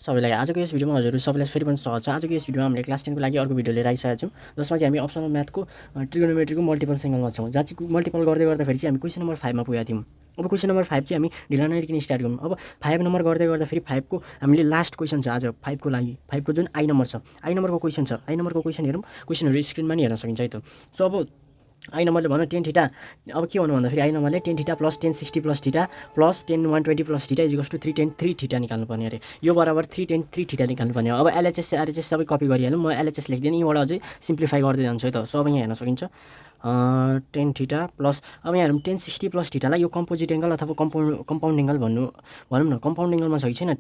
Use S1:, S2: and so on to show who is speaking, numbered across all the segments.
S1: सबैलाई आजको यस भिडियोमा हजुरहरू सबैलाई फेरि पनि स्वागत छ। आजको यस भिडियोमा हामीले क्लास 10 को लागि अर्को भिडियो लिएर आइसकेका छौँ, जसमा चाहिँ हामी अप्सनल म्याथको ट्रिगोनोमेट्रीको मल्टिपल एंगलमा छौँ। जहाँ चाहिँ मल्टिपल गर्दै गर्दाखेरि चाहिँ हामी क्वेसन नम्बर 5 मा पुगेका थियौँ। अब क्वेसन नम्बर 5 चाहिँ हामी ढिला नगरिकन स्टार्ट गरौँ। अब 5 नम्बर गर्दै गर्दा फेरि 5 को हामीले लास्ट क्वेसन छ आज 5 को लागि। 5 को जुन आई नम्बर छ, आई नम्बरको क्वेसन छ। आई नम्बरको क्वेसन हेरौँ, क्वेसनहरू स्क्रिनमा नि हेर्न सकिन्छ है त। सो अब आई नम्बरले भनौँ टेन थीटा, अब के भन्नु भन्दाखेरि आई नम्बरले tan theta plus 1060 plus theta plus 10 120 plus theta is equals to 310 theta निकाल्नुपर्ने अरे। यो बराबर 310 थीटा निकाल्नुपर्ने हो। अब एलएचएस आरएचएस सबै कपी गरिहालौँ। म एलएचएस लेख्दिनँ, यहीँबाट अझै सिम्प्लिफाई गर्दै जान्छु है त। सो अब यहाँ हेर्न सकिन्छ 10 थीटा प्लस, अब यहाँ हेरौँ 1060 प्लस थीटालाई यो कम्पोजिट एङ्गल अथवा कम्पाउन्ड एङ्गल भनौँ न। कम्पाउन्ड एङ्गलमा छ कि छैन,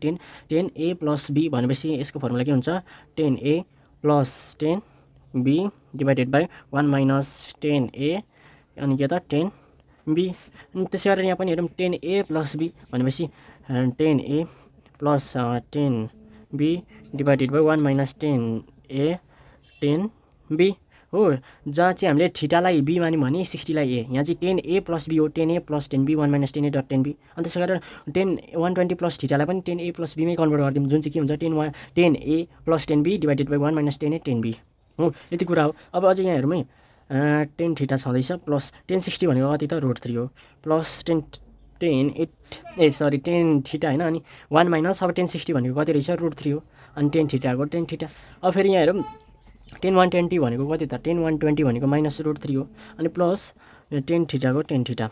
S1: 10a प्लस b भनेपछि यसको फर्मुला के हुन्छ, 10a plus 10b divided by 1 minus 10a अनि के त 10b। अनि त्यसै गरेर यहाँ पनि हेरौँ 10a प्लस b भनेपछि 10a plus 10b divided by 1 minus 10a 10b हो। जहाँ चाहिँ हामीले थीटालाई b मान्यौँ भने 60 लाई a, यहाँ चाहिँ 10a प्लस b हो, 10a plus 10b 1 minus 10a dot 10b। अनि त्यसै गरेर 120 प्लस थीटालाई पनि 10a प्लस b मै कन्भर्ट गरिदिउँ, जुन चाहिँ के हुन्छ 10a plus 10b divided by 1 minus 10a 10b हो। यति कुरा हो। अब अझै यहाँ हेरौँ है 10 थीटा छँदैछ प्लस 1060 भनेको कति त √3 हो, प्लस 10 थीटा होइन, अनि 1 माइनस अब 1060 भनेको कति रहेछ √3 हो, अनि 10 थीटाको 10 थीटा। अब फेरि यहाँ हेरौँ 10 120 भनेको कति त 10 120 भनेको माइनस √3 हो, अनि plus 10 थीटाको 10 theta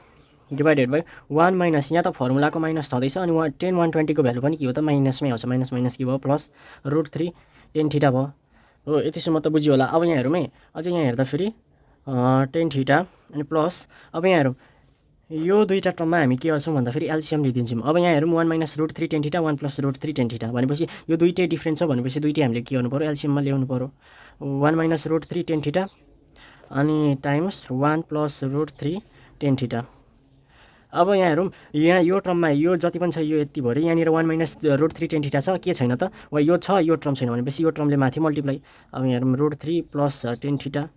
S1: divided by 1 minus, यहाँ त फर्मुलाको माइनस छँदैछ, अनि 10 120 को भ्यालु पनि के हो त माइनसमै आउँछ, माइनस माइनस के भयो प्लस √3 10 थीटा भयो हो। यतिसम्म त बुझ्यो होला। अब यहाँ हेरौँ है, अझै यहाँ हेर्दा फेरि 10 थीटा अनि प्लस, अब यहाँ हेरौँ यो दुईवटा टर्ममा हामी के गर्छौँ भन्दाखेरि एलसिएम लिइदिन्छौँ। अब यहाँ हेरौँ 1 माइनस √3 10 थीटा 1 प्लस √3 10 थीटा भनेपछि यो दुइटै डिफ्रेन्ट छ भनेपछि दुइटै हामीले के गर्नु पऱ्यो, एलसिएममा ल्याउनु पऱ्यो। 1 माइनस √3 10 थीटा अनि टाइम्स 1 प्लस √3 10 थीटा। अब यहाँ हेरौँ, यहाँ यो टर्ममा यो जति पनि छ यो यति भयो, यहाँनिर 1 माइनस √3 10 थीटा छ, के छैन त, वा यो छ यो टर्म छैन भनेपछि यो टर्मले माथि मल्टिप्लाई। अब यहाँ हेरौँ √3 प्लस 10 थीटा,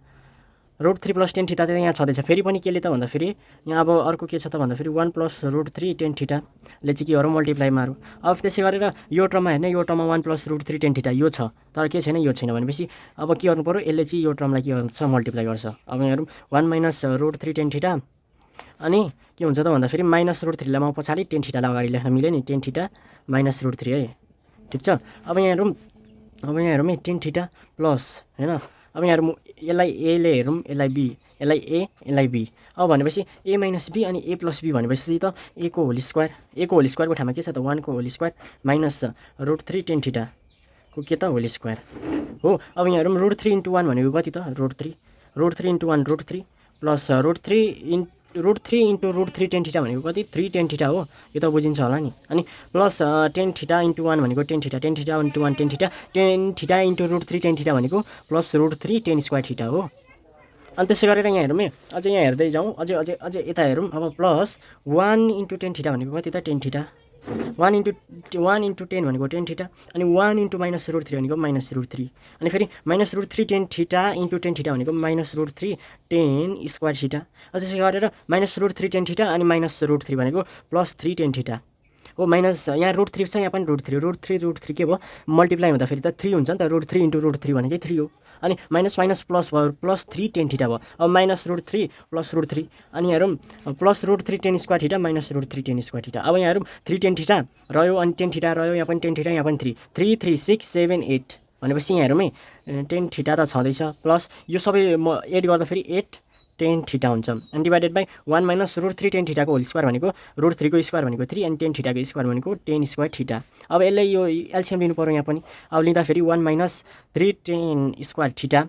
S1: √3 प्लस 10 थीटा त यहाँ छँदैछ। फेरि पनि केले त भन्दाखेरि यहाँ अब अर्को के छ त भन्दाखेरि 1 प्लस √3 10 थीटाले चाहिँ के गरौँ मल्टिप्लाई मारौँ। अब त्यसै गरेर यो टर्ममा हेर्ने, यो टर्ममा 1 प्लस √3 10 थीटा यो छ, तर के छैन यो छैन भनेपछि अब के गर्नु पऱ्यो, यसले चाहिँ यो टर्मलाई के गर्छ मल्टिप्लाई गर्छ। अब यहाँ हेरौँ 1 माइनस √3 10 थीटा अनि के हुन्छ त भन्दाखेरि माइनस √3 लाई म पछाडि 10 थीटालाई अगाडि लेख्न मिल्यो नि, 10 थीटा माइनस √3 है, ठिक छ। अब यहाँ हेरौँ है 10 थीटा प्लस होइन, अब यहाँ हेरौँ यसलाई एले हेरौँ, यसलाई बी, यसलाई ए यसलाई बी। अब भनेपछि ए माइनस बी अनि ए प्लस बी भनेपछि त ए को होल स्क्वायर, ए को होल स्क्वायरको ठाउँमा के छ त 1 को होल स्क्वायर माइनस √3 10 थीटाको के त होल स्क्वायर हो। अब यहाँ हेरौँ √3 इन्टु 1 भनेको कति त √3 इन्टु 1 √3 प्लस √3 इन्टु √3 10 थीटा भनेको कति 3 10 थीटा हो, यो त बुझिन्छ होला नि। अनि प्लस 10 थीटा इन्टु 1 भनेको 10 theta, 10 theta into 1 10 theta, 10 theta into √3 10 theta भनेको प्लस √3 10 स्क्वायर थीटा हो। अनि त्यसै गरेर यहाँ हेरौँ है, अझै यहाँ हेर्दै जाउँ, अझै यता हेरौँ। अब प्लस 1 इन्टु 10 थीटा भनेको कति त 10 थीटा, 1 इन्टु 10 भनेको 10 थीटा, अनि 1 इन्टु माइनस √3 भनेको माइनस √3, अनि फेरि माइनस √3 10 थीटा इन्टु 10 थीटा भनेको माइनस √3 10 स्क्वायर थीटा। त्यसै गरेर माइनस √3 10 थीटा अनि माइनस √3 भनेको प्लस 3 10 थीटा हो। माइनस यहाँ √3 छ, यहाँ पनि √3 के भयो मल्टिप्लाई हुँदा फेरि त 3 हुन्छ नि त, √3 इन्टु √3 भनेकै 3 हो, अनि माइनस माइनस प्लस भयो प्लस 3 10 थीटा भयो। अब माइनस √3 प्लस √3 अनि हेरौँ plus √3 10 square theta minus √3 10 square theta. अब यहाँ हेरौँ 3 10 थीटा रह्यो अनि 10 थीटा रह्यो, यहाँ पनि 10 थीटा यहाँ पनि 3 3 6 7 8 भनेपछि यहाँ हेरौँ है 10 थीटा त छँदैछ, प्लस यो सबै म एड गर्दा फेरि 8 10 थीटा हुन्छ, अनि डिभाइडेड बाई 1 माइनस √3 10 थीटाको होल स्क्वायर भनेको √3 को स्क्वायर भनेको 3 अनि 10 थीटाको स्क्वायर भनेको 10 स्क्वायर थीटा। अब यसलाई यो एलसिएम लिनु पऱ्यो यहाँ पनि, अब लिँदा फेरि 1 माइनस 3 10 स्क्वायर थीटा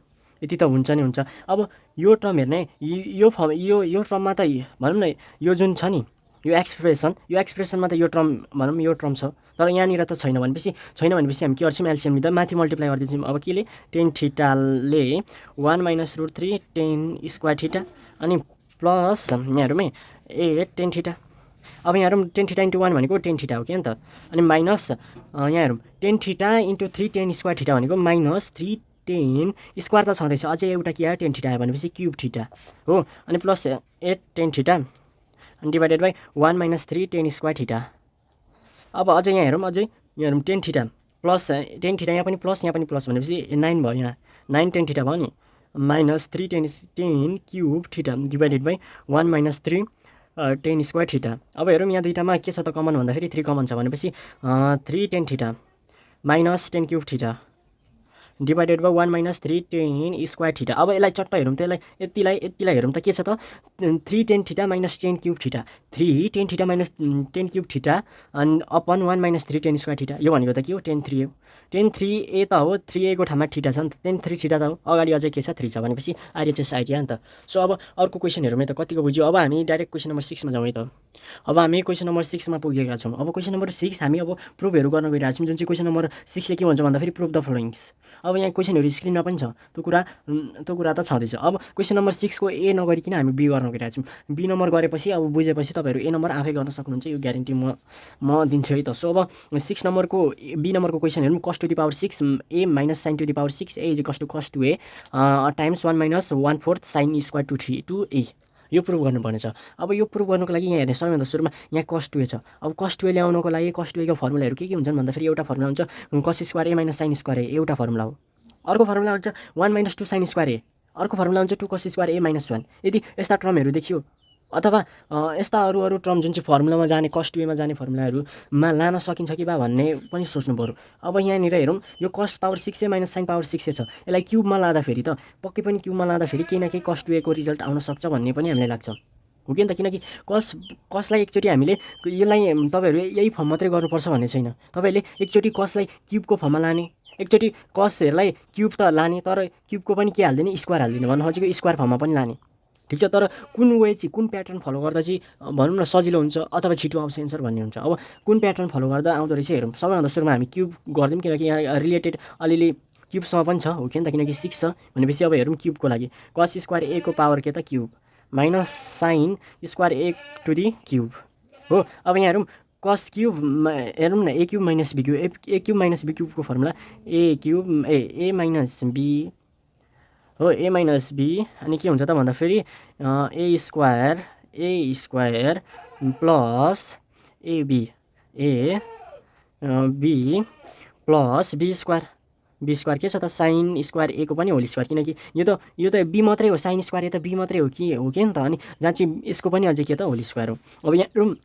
S1: यति त हुन्छ नि हुन्छ। अब यो टर्म हेर्ने, यो टर्ममा त भनौँ न यो जुन छ नि यो एक्सप्रेसनमा त यो टर्म भनौँ यो टर्म छ, तर यहाँनिर त छैन भनेपछि हामी के गर्छौँ एलसिएम लिँदा माथि मल्टिप्लाई गरिदिन्छौँ। अब केले 10 थीटाले 1 माइनस √3 10 स्क्वायर थीटा अनि प्लस यहाँ हेरौँ है 8 10 थीटा। अब यहाँ हेरौँ 10 थीटा इन्टु 1 भनेको 10 थीटा हो क्या नि त, अनि माइनस यहाँ हेरौँ 10 थीटा इन्टु 3 10 स्क्वायर थीटा भनेको माइनस 3 10 स्क्वायर त छँदैछ, अझै एउटा के आयो 10 थीटा आयो भनेपछि क्युब थीटा हो, अनि प्लस 8 10 थीटा अनि divided by 1 minus 3 10 square theta. अब अझै यहाँ हेरौँ 10 थीटा प्लस टेन थिटा यहाँ पनि प्लस भनेपछि 9 भयो, यहाँ 9 टेन थिटा भयो नि, minus 3 ten cube theta divided by 1 minus 3 10 square theta. अब हेरौँ यहाँ दुइटामा के छ त कमन भन्दाखेरि 3 कमन छ भनेपछि 3 tan theta minus 10 cube theta divided by 1 minus 3 10 square theta. अब यसलाई चट्ट हेरौँ त, यसलाई यतिलाई हेरौँ त के छ त 3 tan theta minus 10 cube theta, 3 tan theta minus 10 cube theta अनि अपन 1 माइनस 3 10 स्क्वायर थिटा। यो भनेको त के हो 10 3 हो, 10 3 ए त हो, 3 ए को ठाउँमा थिटा छ नि त, 10 3 थिटा त हो, अगाडि अझै के छ 3 छ भनेपछि आरएचएस आइडिया नि त। सो अब अर्को क्वेसन हेरौँ है त कतिको बुझ्यो। अब हामी डाइरेक्ट क्वेसन नम्बर 6 मा जाउँ है त। अब हामी क्वेसन नम्बर 6 मा पुगेका छौँ। अब क्वेसन नम्बर 6 हामी अब प्रुफहरू गर्न गइरहेको छौँ, जुन चाहिँ क्वेसन नम्बर 6 ले के भन्छ भन्दाखेरि प्रुफ द फलोइङ्स। अब यहाँ क्वेसनहरू स्क्रिनमा पनि छ, त्यो कुरा त छँदैछ। अब क्वेसन नम्बर 6 को ए नगरिकन हामी बी गर्न गइरहेको छौँ। बी नम्बर गरेपछि अब बुझेपछि तपाईँहरू ए नम्बर आफै गर्न सक्नुहुन्छ, यो ग्यारेन्टी म दिन्छु है त। सो अब 6 नम्बरको बी नम्बरको क्वेसन हेरौँ, cos to the power 6 a minus sin to the power 6 a is equals to cos 2a times 1 minus 1/4 sin square to a. यो प्रुभ गर्नुपर्ने छ। अब यो प्रुभ गर्नुको लागि यहाँ हेर्ने सबैभन्दा सुरुमा यहाँ cos 2a छ। अब cos 2a ल्याउनको लागि cos 2a को फर्मुलाहरू के हुन्छन् भन्दाखेरि एउटा फर्मुला हुन्छ cos square a minus sin square ए, एउटा फर्मुला हो। अर्को फर्मुला हुन्छ 1 माइनस 2 sin स्क्वायर ए, अर्को फर्मुला हुन्छ 2 cos स्क्वायर ए माइनस 1। यदि यस्ता टर्महरू देखियो अथवा यस्ता अरू टर्म जुन चाहिँ फर्मुलामा जाने cos 2a मा जाने फर्मुलाहरूमा लान सकिन्छ कि बा भन्ने पनि सोच्नु पऱ्यो। अब यहाँनिर हेरौँ यो cos power 6a minus sin power 6a छ, यसलाई क्युबमा लाँदाखेरि त पक्कै पनि क्युबमा लाँदाखेरि केही न केही cos 2a को रिजल्ट आउन सक्छ भन्ने पनि हामीलाई लाग्छ, हो कि त। किनकि कसलाई एकचोटि हामीले यसलाई तपाईँहरू यही फर्म मात्रै गर्नुपर्छ भन्ने छैन, तपाईँहरूले एकचोटि कसलाई क्युबको फर्ममा लाने, एकचोटि कसहरूलाई क्युब त लाने, तर क्युबको पनि के हाल्दिने स्क्वायर हाल्दिने, भन्नु खोजेको स्क्वायर फर्ममा पनि लाने, ठिक छ। तर कुन वे चाहिँ कुन प्याटर्न फलो गर्दा चाहिँ भनौँ न सजिलो हुन्छ अथवा छिटो आउँछ एन्सर भन्ने हुन्छ। अब कुन प्याटर्न फलो गर्दा आउँदो रहेछ हेरौँ। सबैभन्दा सुरुमा हामी क्युब गरिदिउँ, किनकि यहाँ रिलेटेड अलिअलि क्युबसँग पनि छ, हो कि त, किनकि 6 छ भनेपछि। अब हेरौँ क्युबको लागि cos स्क्वायर ए को पावर के त cube minus sin square a to the cube हो। अब यहाँ हेरौँ cos क्युब हेरौँ न a cube minus b cube, a cube minus b क्युबको फर्मुला ए माइनस बी हो, ए माइनस बी अनि के हुन्छ त भन्दाखेरि a square plus ab plus b square के छ त sin स्क्वायर ए को पनि होल स्क्वायर, किनकि यो त बी मात्रै हो, sin स्क्वायर ए त बी मात्रै हो कि नि त, अनि जहाँ चाहिँ यसको पनि अझै के त होल स्क्वायर हो। अब यहाँ हेरौँ,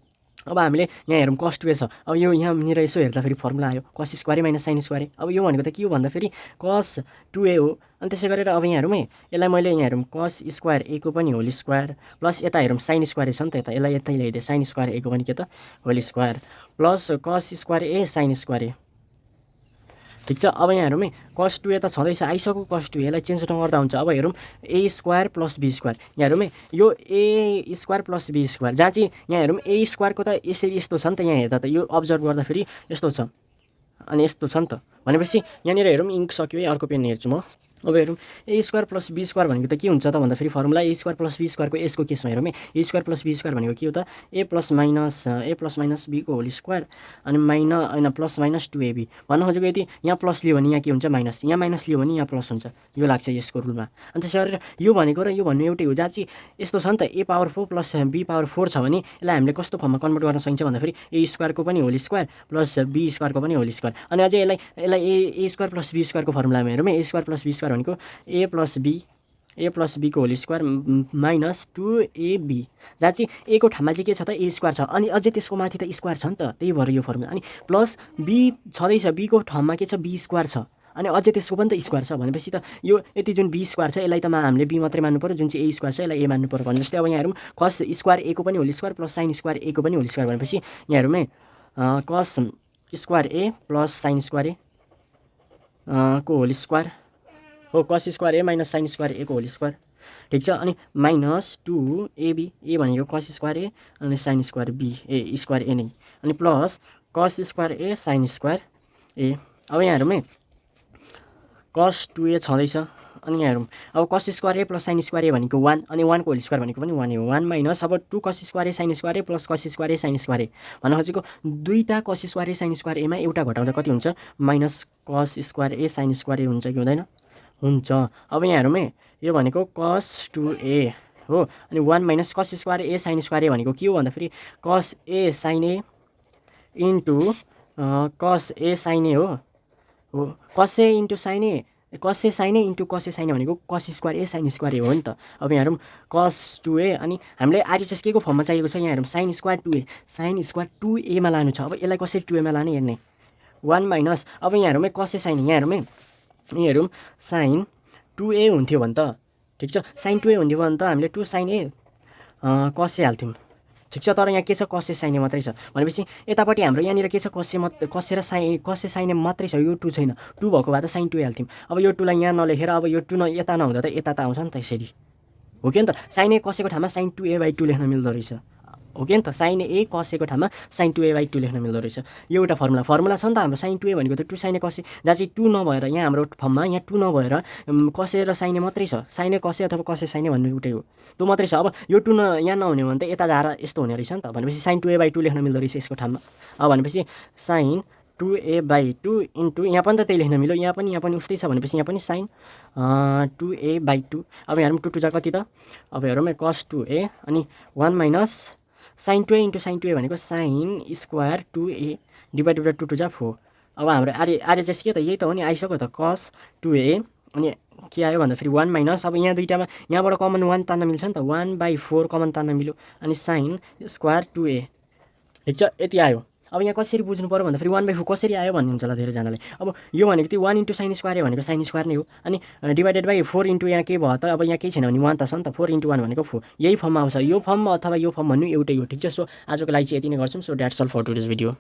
S1: अब हामीले यहाँ हेरौँ cos 2a छ। अब यो यहाँनिर यसो हेर्दाखेरि फर्मुला आयो cos square a minus sin square a. अब यो भनेको त के हो भन्दाखेरि cos 2a हो। अनि त्यसै गरेर अब यहाँ हेरौँ है, यसलाई मैले यहाँ हेरौँ cos स्क्वायर ए को पनि होल स्क्वायर प्लस यता हेरौँ sin स्क्वायर ए छ नि त, यसलाई यतै ल्याइदिएँ sin स्क्वायर ए को पनि के त whole square plus cos square a sin square a, ठिक छ। अब यहाँ हेरौँ है cos 2a त छँदैछ, आइसक्यो cos 2a, यसलाई चेन्ज नगर्दा हुन्छ। अब हेरौँ a square plus b square, यहाँ हेरौँ है यो ए स्क्वायर प्लस बी स्क्वायर, जहाँ चाहिँ यहाँ हेरौँ ए स्क्वायरको त यसरी यस्तो छ नि त, यहाँ हेर्दा त यो अब्जर्भ गर्दाखेरि यस्तो छ अनि यस्तो छ नि त, भनेपछि यहाँनिर हेरौँ इङ्क सक्यो है, अर्को पेन हेर्छु म। अब हेरौँ a square plus b square भनेको त के हुन्छ त भन्दाखेरि formula a square plus b स्क्वायरको यसको केसमा हेरौँ है, a square plus b square भनेको के हो त ए प्लस माइनस बी को होल स्क्वायर अनि प्लस माइनस 2ab। भन्नु खोजेको यदि यहाँ प्लस लियो भने यहाँ के हुन्छ माइनस, यहाँ माइनस लियो भने यहाँ प्लस हुन्छ, यो लाग्छ यसको रुलमा। अनि त्यसै गरेर यो भनेको र यो भन्नु एउटै हो, जहाँ चाहिँ यस्तो छ नि त ए पावर 4 प्लस बी पावर 4 छ भने यसलाई हामीले कस्तो फर्ममा कन्भर्ट गर्न सकिन्छ भन्दाखेरि ए स्क्वायरको पनि होल स्क्वायर प्लस बी स्क्वायरको पनि होल स्क्वायर। अनि अझै यसलाई ए स्क्वायर प्लस बी स्क्वायरको फर्मुलामा हेरौँ a square plus b square भनेको ए प्लस बी को होल स्क्वायर माइनस 2ab, जहाँ चाहिँ ए को ठाउँमा चाहिँ के छ त ए स्क्वायर छ अनि अझै त्यसको माथि त स्क्वायर छ नि त, त्यही भएर यो फर्मुला। अनि प्लस बी छँदैछ, बी को ठाउँमा के छ बी स्क्वायर छ अनि अझै त्यसको पनि त स्क्वायर छ, भनेपछि त यो यति जुन बी स्क्वायर छ यसलाई त हामीले बी मात्रै मान्नु पऱ्यो, जुन चाहिँ ए स्क्वायर छ यसलाई ए मान्नु पऱ्यो भने जस्तै। अब यहाँ हेरौँ cos स्क्वायर ए को पनि whole square plus sin square a को पनि होल स्क्वायर भनेपछि यहाँ हेरौँ है cos square a plus sin square a को होल स्क्वायर हो, cos square a minus sin square a को होल स्क्वायर, ठिक छ। अनि माइनस 2ab, ए भनेको cos स्क्वायर ए अनि sin square b a square a नै, अनि plus cos square a sin square a. अब यहाँ हेरौँ है cos 2a छँदैछ, अनि यहाँ हेरौँ अब cos square a plus sin square ए भनेको 1 अनि 1 को होल स्क्वायर भनेको पनि 1 हो, 1 माइनस अब 2 cos square a sin square a plus cos square a sin square ए। भन्नु खोजेको दुईटा cos square a sin square एमा एउटा घटाउँदा कति हुन्छ minus cos square a sin square ए हुन्छ कि हुँदैन, हुन्छ। अब यहाँ हेरौँ है यो भनेको cos 2a हो, अनि 1 minus cos square a sin square ए भनेको के हो भन्दाखेरि cos A sin a into cos A sin ए हो, हो कस ए इन्टु साइन ए कस ए साइन ए इन्टु कस ए साइन ए भनेको कस स्क्वायर ए साइन स्क्वायर ए हो नि त। अब यहाँ हेरौँ कस 2a अनि हामीले आरएचएस के को फर्ममा चाहिएको छ यहाँ हेरौँ साइन स्क्वायर 2a मा लानु छ। अब यसलाई कसरी 2a मा लाने हेर्ने 1 माइनस अब यहाँ हेरौँ है कस ए साइन यहाँ हेरौँ साइन 2a हुन्थ्यो भने त ठिक छ साइन 2a हुन्थ्यो भने त हामीले 2 साइन ए कस ए हाल्थ्यौँ ठिक छ। तर यहाँ के छ कस ए साइन ए मात्रै छ भनेपछि यतापट्टि हाम्रो यहाँनिर के छ कस ए साइन ए मात्रै छ यो 2 छैन 2 भएको भए त साइन 2a हाल्थ्यौँ। अब यो 2 लाई यहाँ नलेखेर अब यो 2 यता नहुँदा त यता त आउँछ नि त यसरी हो कि नि त साइन ए कसेको ठाउँमा साइन 2a/2 लेख्न मिल्दो रहेछ हो कि नि त साइन ए कसेको ठाउँमा साइन 2a/2 लेख्न मिल्दो रहेछ। यो एउटा फर्मुला छ नि त हाम्रो साइन 2a भनेको त 2 साइन ए कसे जहाँ चाहिँ 2 नभएर यहाँ हाम्रो फर्ममा यहाँ 2 नभएर कसे र साइन ए मात्रै छ साइन ए कसे अथवा कसे साइन ए भन्ने एउटै हो त्यो मात्रै छ। अब यो 2 यहाँ नहुने भने त यता जाएर यस्तो हुने रहेछ नि त भनेपछि साइन 2a/2 लेख्न मिल्दो रहेछ यसको ठाउँमा। अब भनेपछि साइन 2a/2 इन्टु यहाँ पनि त त्यही लेख्न मिल्यो यहाँ पनि उस्तै छ भनेपछि यहाँ पनि साइन 2a/2 अब यहाँ 2 जा कति त अब हेरौँ कस 2a अनि 1 minus sign 2a into sign 2a भनेको sine square 2a divided by 2 जा 4। अब हाम्रो आरएचएस के त यही त हो नि आइसक्यो त कस 2a अनि के आयो भन्दा फेरि 1 माइनस अब यहाँ दुईटामा यहाँबाट कमन 1 तान्न मिल्छ नि त 1/4 कमन तान्न मिल्यो अनि साइन स्क्वायर 2a ठिक छ यति आयो। अब यहाँ कसरी बुझ्नु पर्यो भन्दा फेरि 1/4 कसरी आयो भन्ने हुन्छ होला धेरैजनाले। अब यो भनेको त्यो 1 इन्टु साइन स्क्वायर भनेको साइन स्क्वायर नै हो अनि डिभाइडेड बाई 4 इन्टु यहाँ के भयो त अब यहाँ केही छैन भने 1 त छ नि त 4 इन्टु 1 भनेको 4 यही फर्ममा आउँछ यो फर्म अथवा यो फर्म भन्नु एउटै हो ठिक छ। सो आजको लागि चाहिँ यति नै गर्छौँ। So that's all for today's video.